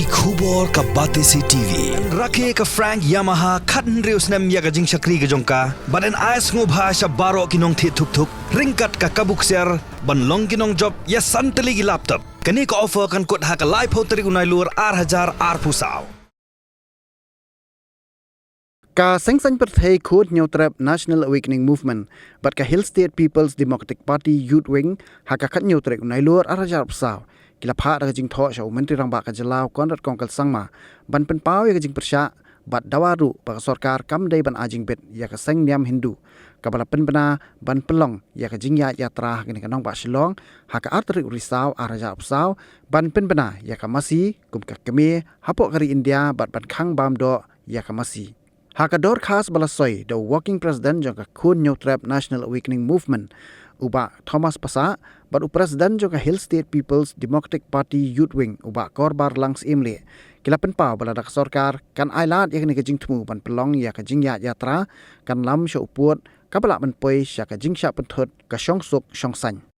ki khubor ka bate si TV rakhe ka Frank Yamaha khatn reus nam ya ga jing shakri ga jongka baden ais ngo bhasha baro kinong thi thuk thuk ringkat ka kabuk ser ban long kinong job ya santali gi laptop kani ka offer kan kot ha ka live hoteri unai lur 8000 ar pusau Ka sengsan perthai khod nyautrap National Awakening Movement but ka Hill State People's Democratic Party Youth Wing haka khat nyautrek unai lur arajar psaw kila pha da jing tho shaw menteri rang ba ka jalaw konrat kongkal sangma ban pen paw ya jing persya bat dawaru ba sarkar kam dai ban ajing bet ya ka seng niam Hindu ka bala pen bana ban pelong ya ka jing ya yatra kini kanong ba Shillong haka artrik risaw arajar psaw ban pen bana ya ka masi kum ka keme hapok kari India bat ban khang bam do ya ka masi haka dor khas balasoi the working president jong ka khun nyautrap National Awakening Movement uba Thomas Pasa but president jong ka Hill State People's Democratic Party Youth Wing uba korbar langs imle kilapen pa bala dak sarkar kan ailat yak ni ka jing thmu ban pelong ya ka jing ya yatra kan lam sho uput kabala ban poi sha ka jing sha pen thot ka shong suk shong san